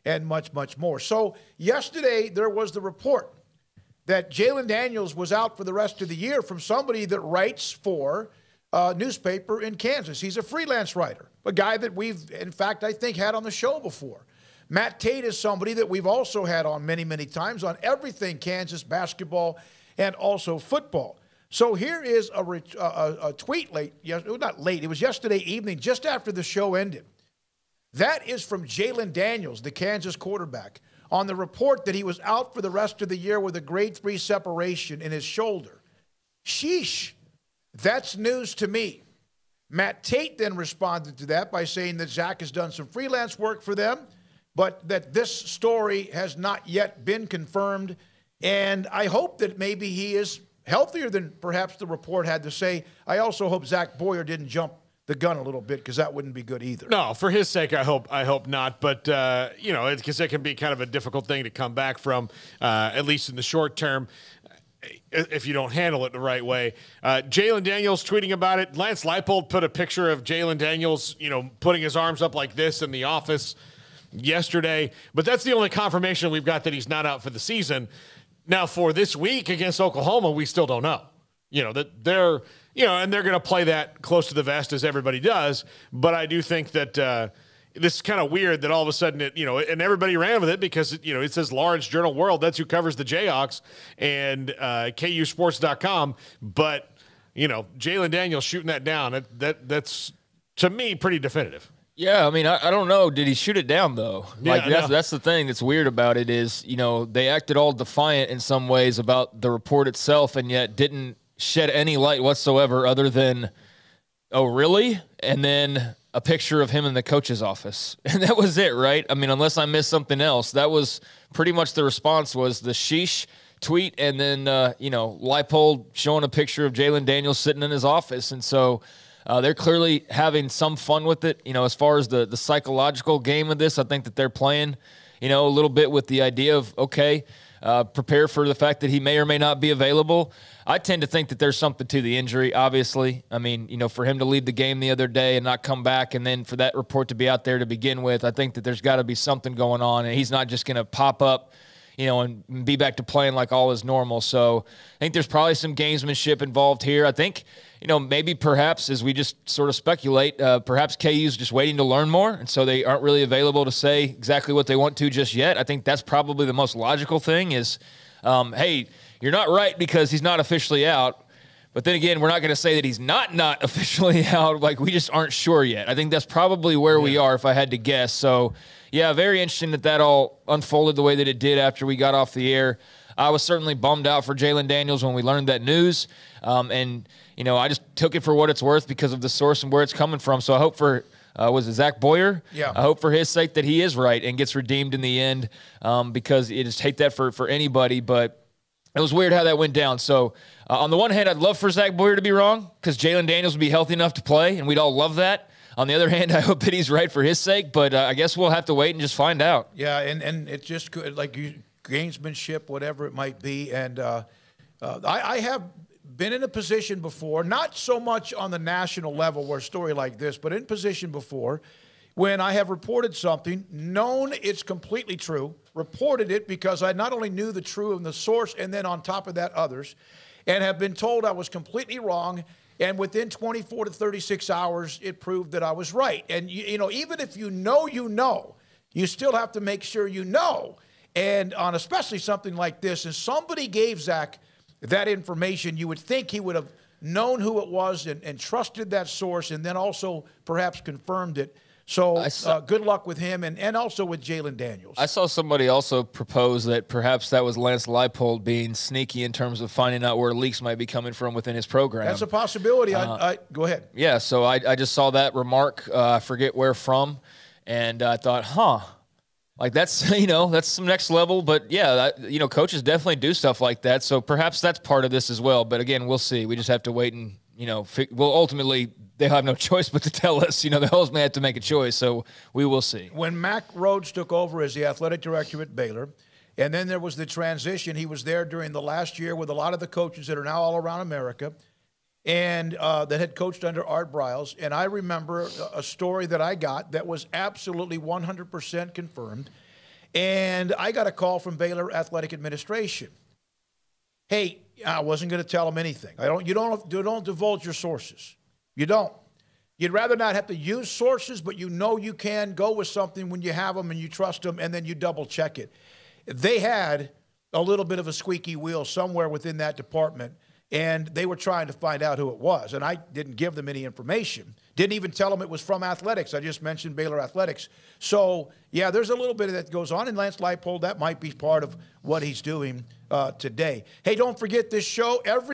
and much, much more. So yesterday there was the report that Jalon Daniels was out for the rest of the year from somebody that writes for a newspaper in Kansas. He's a freelance writer, a guy that we've, in fact, I think had on the show before. Matt Tate is somebody that we've also had on many, many times on everything Kansas basketball and also football. So here is a tweet not late, it was yesterday evening, just after the show ended. That is from Jalon Daniels, the Kansas quarterback, on the report that he was out for the rest of the year with a grade 3 separation in his shoulder. Sheesh, that's news to me. Matt Tate then responded to that by saying that Zach has done some freelance work for them, but that this story has not yet been confirmed. And I hope that maybe he is healthier than perhaps the report had to say. I also hope Zach Boyer didn't jump the gun a little bit, because that wouldn't be good either. No, for his sake, I hope not. But, because it can be kind of a difficult thing to come back from, at least in the short term, if you don't handle it the right way. Jalon Daniels tweeting about it. Lance Leipold put a picture of Jalon Daniels, putting his arms up like this in the office yesterday. But that's the only confirmation we've got that he's not out for the season. Now, for this week against Oklahoma, we still don't know. That they're, and they're going to play that close to the vest as everybody does. But I do think that this is kind of weird that all of a sudden and everybody ran with it because, it says Lawrence Journal World. That's who covers the Jayhawks and KUSports.com. But, Jalon Daniels shooting that down, that's, to me, pretty definitive. Yeah, I mean, I don't know. Did he shoot it down, though? Yeah, that's the thing that's weird about it is, they acted all defiant in some ways about the report itself and yet didn't shed any light whatsoever other than, oh, really? And then a picture of him in the coach's office. And that was it, right? I mean, unless I missed something else. That was pretty much the response was the sheesh tweet and then, Leipold showing a picture of Jalon Daniels sitting in his office. And so they're clearly having some fun with it. As far as the psychological game of this, I think that they're playing, a little bit with the idea of, okay, prepare for the fact that he may or may not be available. I tend to think that there's something to the injury, obviously. I mean, for him to leave the game the other day and not come back and then for that report to be out there to begin with, I think that there's got to be something going on, and he's not just going to pop up, and be back to playing like all is normal. So I think there's probably some gamesmanship involved here. I think, maybe perhaps as we just sort of speculate, perhaps KU's just waiting to learn more, and so they aren't really available to say exactly what they want to just yet. I think that's probably the most logical thing is, hey, you're not right because he's not officially out. But then again, we're not going to say that he's not officially out. Like, we just aren't sure yet. I think that's probably where we are if I had to guess. So, yeah, very interesting that all unfolded the way that it did after we got off the air. I was certainly bummed out for Jalon Daniels when we learned that news. And, I just took it for what it's worth because of the source and where it's coming from. So I hope for was it Zach Boyer? Yeah. I hope for his sake that he is right and gets redeemed in the end because you just hate that for anybody. But it was weird how that went down. So on the one hand, I'd love for Zach Boyer to be wrong because Jalon Daniels would be healthy enough to play, and we'd all love that. On the other hand, I hope that he's right for his sake, but I guess we'll have to wait and just find out. Yeah, and it's just good, like gamesmanship, whatever it might be. And I have been in a position before, not so much on the national level where a story like this, but in position before when I have reported something, known it's completely true, reported it because I not only knew the true and the source, and then on top of that others, and have been told I was completely wrong, and within 24 to 36 hours, it proved that I was right. And, even if you know, you still have to make sure you know. And on especially something like this, and somebody gave Zach that information, you would think he would have known who it was and trusted that source and then also perhaps confirmed it. So good luck with him and also with Jalon Daniels. I saw somebody also propose that perhaps that was Lance Leipold being sneaky in terms of finding out where leaks might be coming from within his program. That's a possibility. Go ahead. Yeah, so I just saw that remark. I forget where from, and I thought, like that's that's some next level. But yeah, coaches definitely do stuff like that. So perhaps that's part of this as well. But again, we'll see. We just have to wait and we'll ultimately. They'll have no choice but to tell us. The Hells may have to make a choice, so we will see. When Mack Rhodes took over as the athletic director at Baylor, and then there was the transition, he was there during the last year with a lot of the coaches that are now all around America, and that had coached under Art Briles. And I remember a story that I got that was absolutely 100% confirmed. And I got a call from Baylor Athletic Administration. Hey, I wasn't going to tell them anything. You don't divulge your sources. You don't. You'd rather not have to use sources, but you know you can go with something when you have them and you trust them, and then you double check it. They had a little bit of a squeaky wheel somewhere within that department, and they were trying to find out who it was. And I didn't give them any information. Didn't even tell them it was from athletics. I just mentioned Baylor Athletics. So, yeah, there's a little bit of that goes on. And Lance Leipold, that might be part of what he's doing today. Hey, don't forget this show every